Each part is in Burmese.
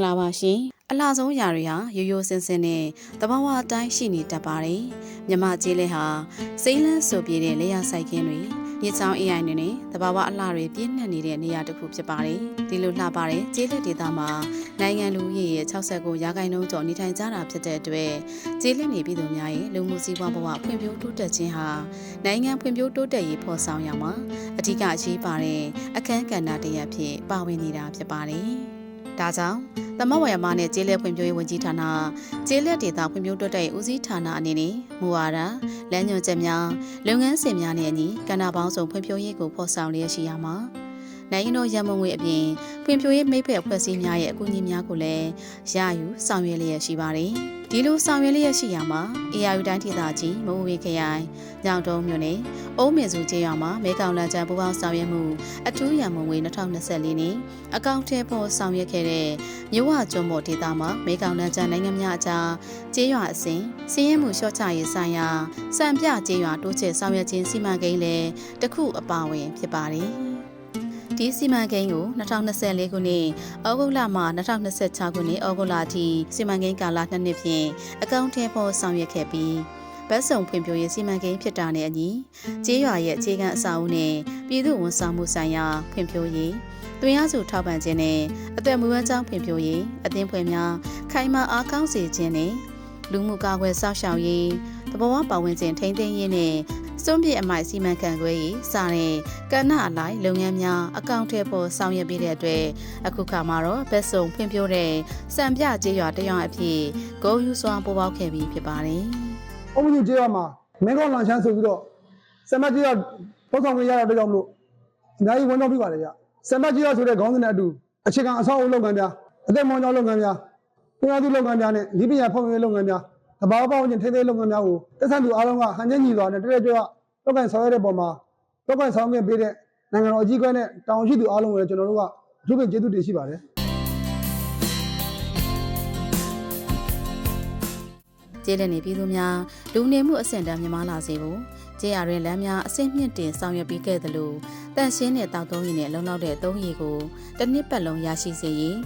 လာပါရှင်အလှဆုံးຢာတွေဟာရိုးရိုးစင်စင်နဲ့တဘာဝအတိုင်းရှိနေတတ်ပါတယ်မြမကျေးလဲဟာစိမ့်လန်းဆိုပြတဲ့လေယာဆိုင်ကင်းတွေညစ်ချောင်း AI တွေနဲ့တဘာဝအလှတွေပြည့်နှက်နေတဲ့နေရာတစ်ခုဖြစ်ပါတယ်ဒီလိုလှပတဲ့ကျေးလက်ဒေသမှာနိုင်ငံလူဦးရေရဲ့69%ကျော်နေထိုင်ကြတာဖြစ်တဲ့အတွက်ကျေးလက်နေပြည်သူများရဲ့လူမှုစီးပွားဘဝဖွံ့ဖြိုးတိုးတက်ခြင်းဟာနိုင်ငံဖွံ့ဖြိုးတိုးတက်ရေးဖော်ဆောင်ရမှာအဓိကအရေးပါတဲ့အခန်းကဏ္ဍတစ်ရပ်ဖြစ်ပါဝင်နေတာဖြစ်ပါတယ်ဒါကြောင့်သမဝရမနဲ့ကျေးလက်ဖွံ့ဖြိုးရေးဝန်ကြီးဌာနကျေးလက်ဒေသဖွံ့ဖြိုးတိုးတက်ရေးဦးစီးဌာနအနေနဲ့မူဝါဒလမ်းညွှန်ချက်များလုပ်ငန်းစဉ်များနဲ့အညီကဏ္ဍပေါင်းစုံဖွံ့ဖြိုးရေးကိုဖော်ဆောင်လျက်ရှိရမှာနိုင်ငံတော်ရန်ပုံငွေအပြင်ဖွံ့ဖြိုးရေးမိတ်ဖက်အဖွဲ့အစည်းများရဲ့အကူအညီများကိုလည်းရယူဆောင်ရွက်လျက်ရှိပါတယ်ဒီလိုဆောင်ရွက်လျက်ရှိရမှာ ARU တိုင်းဒေသကြီးမဝေခရိုင်ညောင်တုံးမြို့နယ်အုံးမြင့်စုကျေးရွာမှာမဲကောင်လန်ချန်ပူပေါင်းဆောင်ရွက်မှုအထူးရန်ပုံငွေ2024နှစ်အကောင့်ထဲပေါ်ဆောင်ရွက်ခဲ့တဲ့မြို့ဝကျွန်းပေါ်ဒေသမှာမဲကောင်လန်ချန်နိုင်ငံများအကြားကျေးရွာအစဉ်စီးရဲမှုလျှော့ချရေးဆိုင်ရာစံပြကျေးရွာတိုးချဲ့ဆောင်ရွက်ခြင်းစီမံကိန်းလည်းတစ်ခုအပါအဝင်ဖြစ်ပါတယ်ဒီစီမံကိန်းကို2024ခုနှစ်ဩဂုတ်လမှ2026ခုနှစ်ဩဂုတ်လအထိစီမံကိန်းကာလ2နှစ်ဖြင့်အကောင့်ထဲပေါ်ဆောင်ရွက်ခဲ့ပြီးဗတ်စုံဖွံ့ဖြိုးရေးစီမံကိန်းဖြစ်တာနဲ့အညီကျေးရွာရဲ့အခြေခံအဆောက်အဦနဲ့ပြည်သူ့ဝန်ဆောင်မှုဆိုင်ရာဖွံ့ဖြိုးရေးတွင်ရစုထောက်ပံ့ခြင်းနဲ့အသက်မွေးဝမ်းကြောင်းဖွံ့ဖြိုးရေးအသင်းဖွဲ့များခိုင်မာအားကောင်းစေခြင်းနဲ့လူမှုကာကွယ်စောင့်ရှောက်ရေးသဘာဝပတ်ဝန်းကျင်ထိန်းသိမ်းရေးနဲ့စွန့်ပစ်အမိုက်စီမံခန့်ခွဲရေးစတဲ့ကဏ္ဍအလိုက်လုပ်ငန်းများအကောင့်ထဲပေါ်ဆောင်ရွက်ပေးတဲ့အတွက်အခုခါမှာတော့ဗတ်စုံဖွံ့ဖြိုးတဲ့စံပြကျေးရွာတရွာအဖြစ်ဂုဏ်ယူစွာပေါ်ပေါက်ခဲ့ပြီးဖြစ်ပါတယ်။အုံးမြင့်ကျေးရွာမှာမင်းကောင်းလန်ချမ်းဆိုပြီးတော့စံမကျေးရွာပေါ်ဆောင်ခွင့်ရတဲ့ကြောင့်မလို့အများကြီးဝန်ဆောင်ပြပါတယ်ဗျ။စံမကျေးရွာဆိုတဲ့ခေါင်းစဉ်နဲ့အတူအခြေခံအဆောက်အဦလုပ်ငန်းများအသက်မွေးဝမ်းကြောင်းလုပ်ငန်းများပြည်သူလုပ်ငန်းများနဲ့ဒီပညာဖောက်ရေးလုပ်ငန်းများတဘာဝပေါင်းခြင်းထိန်းသိမ်းလုပ်ငန်းများကိုတက်ဆိုင်သူအားလုံးကဟန်ချက်ညီစွာနဲ့တရက်ကျော်လောက်ကန်ဆောင်ရွက်တဲ့ပုံမှာလောက်ကန်ဆောင်ခွင့်ပေးတဲ့နိုင်ငံတော်အကြီးအကဲနဲ့တာဝန်ရှိသူအားလုံးကိုလည်းကျွန်တော်တို့ကအထူးပင်ကျေးဇူးတင်ရှိပါတယ်ကျေးလက်နေပြည်သူများလူနေမှုအဆင့်တန်းမြင့်မားလာစေဖို့ကျေးရွာတွင်လမ်းများအဆင့်မြင့်တင်ဆောင်ရွက်ပြီးခဲ့သလိုတန့်ရှင်းတဲ့တောက်သုံးရည်နဲ့လုံလောက်တဲ့သုံးရည်ကိုတစ်နှစ်ပတ်လုံးရရှိစေရေ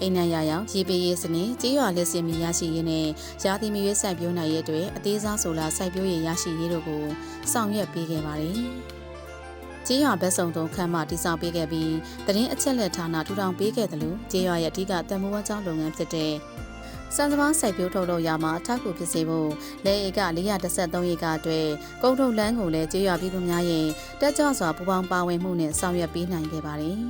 းအိမ်နံရရောင်ရေပေးရေးစနစ်ကျေးရွာလက်စင်မီရရှိရေးနဲ့ရာသီမရွေးစိုက်ပျိုးနိုင်ရေးအတွက်အသေးစားဆိုလာစိုက်ပျိုးရေးရရှိရေးတို့ကိုဆောင်ရွက်ပေးခဲ့ပါတယ်။ကျေးရွာဘက်စုံသုံးခန်းမှတည်ဆောက်ပေးခဲ့ပြီးသတင်းအချက်လက်ဌာနထူထောင်ပေးခဲ့တယ်လို့ကျေးရွာရဲ့အဓိကတန်ဖိုးဝန်းကျောင်းလုပ်ငန်းဖြစ်တဲ့စံစပါးစိုက်ပျိုးထုတ်လုပ်ရာမှာအထောက်အကူဖြစ်စေဖို့လယ်ဧက413ဧကအတွက်ကုန်ထုတ်လမ်းကိုလည်းကျေးရွာပြည်သူများရဲ့တက်ကြွစွာပူးပေါင်းပါဝင်မှုနဲ့ဆောင်ရွက်ပေးနိုင်ခဲ့ပါတယ်။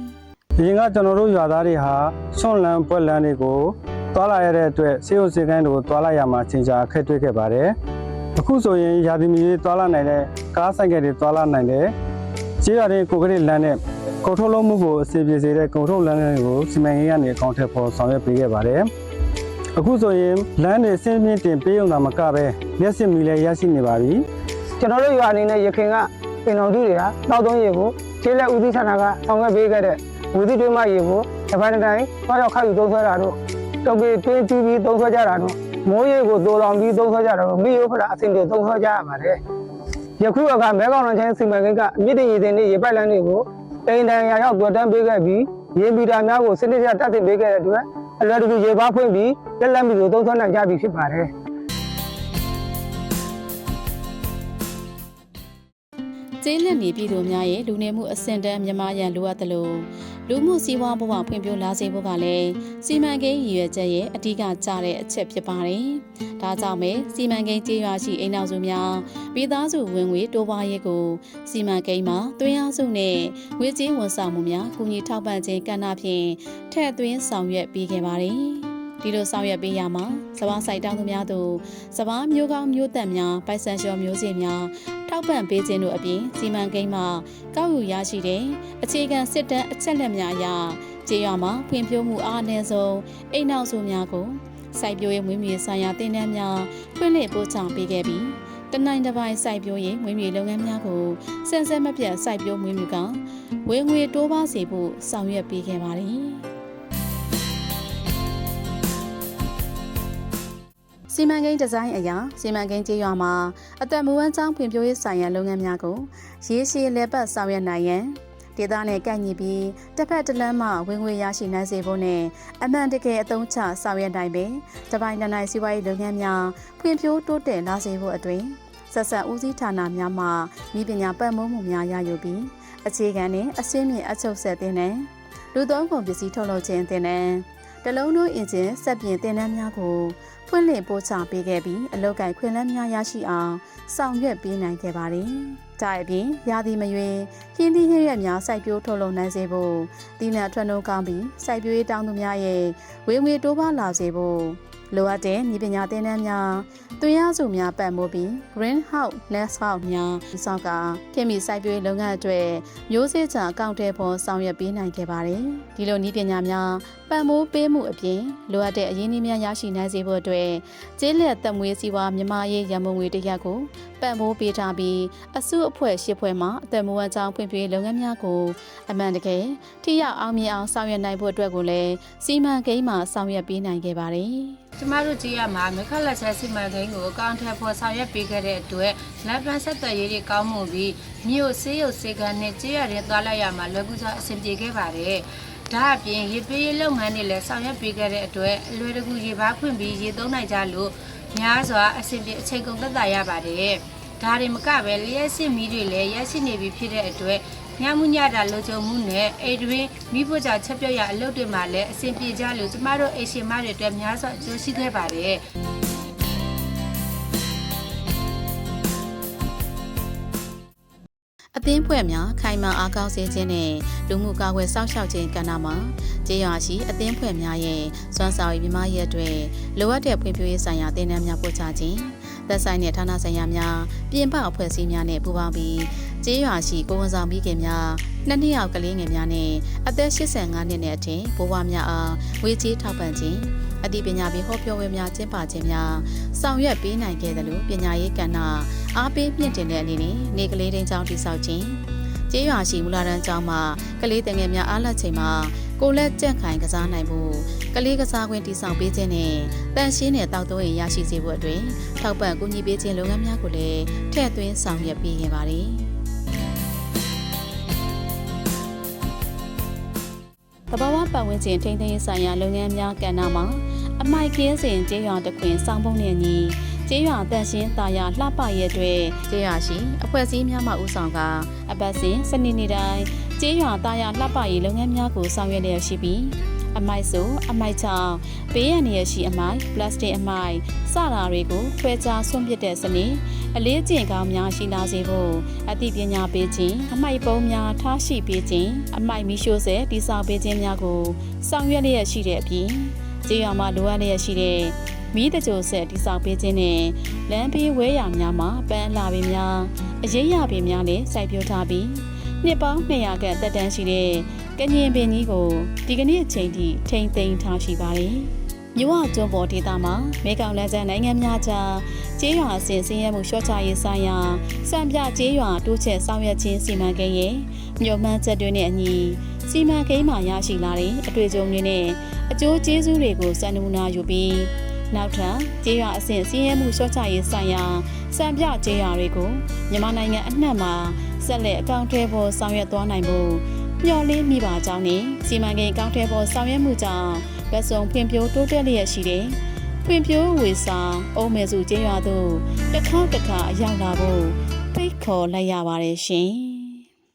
ဒီကကျွန်တော်တို့ရွာသားတွေဟာဆွန့်လန်းပွက်လန်းတွေကိုတွာလာရတဲ့အတွက်စေုံစေကန်းတွေကိုတွာလာရမှာချိန်ကြာခက်တွေ့ခဲ့ပါတယ်။အခုဆိုရင်ရာသီမီတွေတွာလာနိုင်တဲ့ကားဆိုင်ကယ်တွေတွာလာနိုင်တဲ့ကျေးရွာတွေကိုကလေးလမ်းနဲ့ကုန်ထုတ်လုပ်မှုကိုအစီအပြေစေတဲ့ကုန်ထုတ်လမ်းတွေကိုစီမံကိန်းကနေအကောင့်ထဲပေါ်ဆောင်ရွက်ပေးခဲ့ပါတယ်။အခုဆိုရင်လမ်းတွေဆင်းမြင့်တင်ပေးုံသာမကပဲမျက်စိမီလည်းရရှိနေပါပြီ။ကျွန်တော်တို့ရွာအနေနဲ့ရခင်ကပင်တော်သူတွေကတောက်သုံးရေကိုကျေးလက်ဦးစီးဌာနကဆောင်ရွက်ပေးခဲ့တဲ့ဝီသီတွင်းမရေကိုတစ်ပိုင်းတိုင်းသွားရောက်ခါယူသုံးဆွဲတာတို့တောက်ကြီးတွင်းတီးပြီးသုံးဆွဲကြတာတို့မိုးရေကိုတိုးလောင်ပြီးသုံးဆွဲကြတာတို့မိရိုးဖလာအဆင့်တွေသုံးဆွဲကြရပါတယ်။ယခုကမဲကောင်းလန်ချမ်းစီမံကိန်းကအမြင့်တင်ရည်တင်နဲ့ရေပိုက်လမ်းတွေကိုအိမ်တန်ရာရောက်တွေ့တန်းပေးခဲ့ပြီးရေမီတာများကိုစနစ်ကျတပ်ဆင်ပေးခဲ့တဲ့အတွက်အလွယ်တကူရေပါဖွင့်ပြီးလက်လက်မီကိုသုံးဆွဲနိုင်ကြပြီဖြစ်ပါတယ်။ကျေးလက်နေပြည်သူများရဲ့လူနေမှုအဆင့်တန်းမြင့်မားရန်လိုအပ်သလိုလူမှုစီးပွားဘဝဖွံ့ဖြိုးလာစေဖို့ကလည်းစီမံကိန်းရည်ရွယ်ချက်ရဲ့အဓိကကျတဲ့အချက်ဖြစ်ပါတယ်။ဒါကြောင့်ပဲစီမံကိန်းကျေးရွာရှိအိမ်တော်စုများပြည်သားစုဝင်ငွေတိုးပွားရေးကိုစီမံကိန်းမှာသွင်းအားစုနဲ့ငွေကြေးဝန်ဆောင်မှုများကူညီထောက်ပံ့ခြင်းကဏ္ဍဖြင့်ထည့်သွင်းဆောင်ရွက်ပေးခဲ့ပါတယ်။ဒီလိုဆောင်ရွက်ပေးရမှာစပါးစိုက်တောင်သူများတို့စပါးမျိုးကောင်းမျိုးသက်များပိုက်ဆံလျှော်မျိုးစေ့များထောက်ပံ့ပေးခြင်းတို့အပြင်စီမံကိန်းမှာကောက်ယူရရှိတဲ့အခြေခံစစ်တမ်းအချက်လက်များအရကျေးရွာမှာဖွံ့ဖြိုးမှုအားအနည်းဆုံးအိမ်နောက်စုများကိုစိုက်ပျိုးရေးမွေးမြူရေးဆိုင်ရာသင်တန်းများဖွင့်လှစ်ပို့ချပေးခဲ့ပြီးတနိုင်တစ်ပိုင်းစိုက်ပျိုးရေးမွေးမြူလုပ်ငန်းများကိုဆက်မပြတ်စိုက်ပျိုးမွေးမြူကဝေငွေတိုးပါစေဖို့ဆောင်ရွက်ပေးခဲ့ပါတယ်။စီမံကိန်းဒီဇိုင်းအရာစီမံကိန်းကျေးရွာမှာအသက်မွေးဝမ်းကြောင်းဖွံ့ဖြိုးရေးဆိုင်ရာလုပ်ငန်းများကိုရေရှည်လည်ပတ်ဆောင်ရွက်နိုင်ရန် ဒေသနဲ့ကန့်ညီပြီးတစ်ဖက်တစ်လမ်းမှဝင်ငွေရရှိနိုင်စေဖို့နဲ့အမှန်တကယ်အသုံးချဆောင်ရွက်နိုင်ပေတပိုင်းတိုင်းစီးပွားရေးလုပ်ငန်းများဖွံ့ဖြိုးတိုးတက်လာစေဖို့အတွင်ဆက်ဆက်ဦးစီးဌာနများမှဤပညာပတ်မိုးမှုများရယူပြီးအခြေခံနှင့်အစင်းမြင့်အချုပ်ဆက်တင်တဲ့လူသုံးကုန်ပစ္စည်းထုတ်လုပ်ခြင်းတင်တဲ့တလုံးတို့အင်ဂျင်စက်ပြင်တင်တဲ့များကိုဖွင့်လှစ်ပို့ချပေးခဲ့ပြီးအလုပ်ကိုင်ခွင့်လန်းများရရှိအောင်ဆောင်ရွက်ပေးနိုင်ခဲ့ပါတယ်။ဒါအပြင်ရာသီမရွေးဟင်းသီးဟင်းရွက်များစိုက်ပျိုးထုတ်လုပ်နိုင်စေဖို့ဒီနဲ့ထွက်နှုန်းကောင်းပြီးစိုက်ပျိုးရေးတောင်းသူများရဲ့ဝေငွေတိုးပွားလာစေဖို့လိုအပ်တဲ့ဤပညာသင်တန်းများသွင်းရစုများပတ်မိုးပြီး greenhouse nest house များဒီဆောက်ကခင်မီစိုက်ပျိုးရေးလုပ်ငန်းအတွက်မျိုးစေ့ချာအကောင့်ထဲပေါ်ဆောင်ရွက်ပေးနိုင်ခဲ့ပါတယ်။ဒီလိုဤပညာများပတ်မိုးပေးမှုအပြင်လိုအပ်တဲ့အရင်းအနှီးများရရှိနိုင်စေဖို့အတွက်ကျေးလက်သက်မွေးစီးပွားမြန်မာရေးရမုံငွေတစ်ရပ်ကိုပတ်မိုးပေးထားပြီးအစုအဖွဲ့၈ဖွဲ့မှအသက်မွေးဝမ်းကြောင်းဖွံ့ဖြိုးရေးလုပ်ငန်းများကိုအမှန်တကယ်ထိရောက်အောင်မြင်အောင်ဆောင်ရွက်နိုင်ဖို့အတွက်ကိုလည်းစီမံကိန်းမှာဆောင်ရွက်ပေးနိုင်ခဲ့ပါတယ်။ ကျမတို့ကြည့်ရမှာမခက်လက်ချက်စီမံကိန်းကိုအကောင့်ထဲပေါ်ဆောင်ရွက်ပေးခဲ့တဲ့အတွက်လက်ပံဆက်သွယ်ရေးတွေကောင်းမှုပြီးမြို့ဆေးရုံဆေးကန်းနဲ့ကြေးရတဲ့သွားလိုက်ရမှာလွယ်ကူစွာအဆင်ပြေခဲ့ပါတယ်။ဒါအပြင်ရေပေးရေးလုပ်ငန်းတွေလည်းဆောင်ရွက်ပေးခဲ့တဲ့အတွက်အလွယ်တကူရေပါးဖွင့်ပြီးရေသုံးနိုင်ကြလို့များစွာအဆင်ပြေအချိန်ကုန်သက်သာရပါတယ်။ဒါတွေမကပဲလျှက်စစ်မီးတွေလည်းရရှိနေပြီဖြစ်တဲ့အတွက်ညမှုညတာလုံခြုံမှုနဲ့အိမ်တွင်မိဖို့ကြောင့်ချက်ပြုတ်ရအလုပ်တွေမှာလည်းအဆင်ပြေကြလို့ကျမတို့အိမ်ရှင်မတွေအတွက်များစွာအကျိုးရှိခဲ့ပါတယ်။အသင်းဖွဲ့များခိုင်မာအားကောင်းစေခြင်းနဲ့လူမှုကာကွယ်စောင့်ရှောက်ခြင်းကဏ္ဍမှာကျေးရွာရှိအသင်းဖွဲ့များရဲ့စွမ်းဆောင်ရည်မြမရဲ့အတွက်လိုအပ်တဲ့ဖွံ့ဖြိုးရေးဆိုင်ရာသင်တန်းများပို့ချခြင်းသက်ဆိုင်တဲ့ဌာနဆိုင်ရာများပြင်ပအဖွဲ့အစည်းများနဲ့ပူးပေါင်းပြီးကျေးရွာရှိကိုဝန်ဆောင်မိခင်များနှစ်နှစ်ယောက်ကလေးငယ်များနဲ့အသက်85နှစ်နဲ့အထက်ဘိုးဘွားများအားဝေကြီးထောက်ပံ့ခြင်းအသိပညာပေးဟောပြောပွဲများကျင်းပခြင်းများဆောင်ရွက်ပေးနိုင်ခဲ့တယ်လို့ပညာရေးကဏ္ဍအားပေးမြင့်တင်တဲ့အနေနဲ့နေကလေးတင်းကျောင်းတည်ဆောက်ခြင်းကျေးရွာရှိမူလာတန်းကျောင်းမှာကလေးငယ်များအားလတ်ချိန်မှာကိုလက်ကြန့်ခိုင်ကစားနိုင်ဖို့ကလေးကစားခွင့်တည်ဆောက်ပေးခြင်းနဲ့တန်ရှင်းတဲ့တောက်သုံးရင်ရရှိစေဖို့အတွက်ထောက်ပံ့ကူညီပေးခြင်းလုပ်ငန်းများကိုလည်းထည့်သွင်းဆောင်ရွက်ပေးခဲ့ပါတယ်။တဘာဝပတ်ဝန်းကျင်ထိန်းသိမ်းရေးဆိုင်ရာလုပ်ငန်းများကဏ္ဍမှာအမိုက်ကင်းစဉ်ကျေးရွာတစ်ခွင်စောင့်ပုံနဲ့ညီကျေးရွာတန်ရှင်းတာယာလှပရဲ့အတွက်ကျေးရွာရှိအဖွဲ့အစည်းများမှဦးဆောင်ကအပတ်စဉ်စနေနေ့တိုင်းကျေးရွာတာယာလှပရေးလုပ်ငန်းများကိုဆောင်ရွက်လျက်ရှိပြီးအမိုက်ဆိုအမိုက်ချောင်းဘေးရန်ရရှိအမိုက်ပလတ်စတစ်အမိုက်စတာတွေကိုခွဲခြားဆွန့်ပစ်တဲ့စနစ်အလေးကျင့်ကောင်းများရှိလာစေဖို့အသိပညာပေးခြင်းအမိုက်ပုံးများထားရှိပေးခြင်းအမိုက်မီးရှို့ဆဲတိစောက်ပေးခြင်းများကိုဆောင်ရွက်လျက်ရှိတဲ့အပြင်ကျေးရွာမှာလိုအပ်လျက်ရှိတဲ့မီးတကြိုဆက်တိစောက်ပေးခြင်းနဲ့လမ်းဘေးဝဲရများမှာပန်းလာပင်များအရေးရပင်များနဲ့စိုက်ပျိုးထားပြီးနှစ်ပေါင်း200ခန့်သက်တမ်းရှိတဲ့ကညင်ပင်ကြီးကိုဒီကနေ့အချိန်ထိထိန်းသိမ်းထားရှိပါတယ်။မြို့ဝကျွန်းပေါ်ဒေသမှာမဲကောင်လန်းကျန်းနိုင်ငံများကြားကျေးရွာအစဉ်ဆင်းရဲမှုလျှော့ချရေးဆိုင်ရာစံပြကျေးရွာတိုးချဲ့ဆောင်ရွက်ခြင်းစီမံကိန်းရဲ့မြို့မှန်းချက်တွေနဲ့အညီစီမံကိန်းမှာရရှိလာတဲ့အတွေ့အကြုံတွေနဲ့အကျိုးကျေးဇူးတွေကိုစံနမူနာယူပြီးနောက်ထပ်ကျေးရွာအစဉ်ဆင်းရဲမှုလျှော့ချရေးဆိုင်ရာစံပြကျေးရွာတွေကိုမြန်မာနိုင်ငံအနှံ့မှာဆက်လက်အကောင့်ထဲပေါ်ဆောင်ရွက်သွားနိုင်ဖို့မျှော်လင့်မိပါကြောင်းနဲ့စီမံကိန်းအကောင့်ထဲပေါ်ဆောင်ရွက်မှုကြောင့်ဗတ်စုံဖွံ့ဖြိုးတိုးတက်လျက်ရှိတဲ့ဖွံ့ဖြိုးဝေဆောင်အုံးမဲစုကျေးရွာသို့တစ်ခါအရောက်လာဖို့ဖိတ်ခေါ်လိုက်ရပါတယ်ရှင်။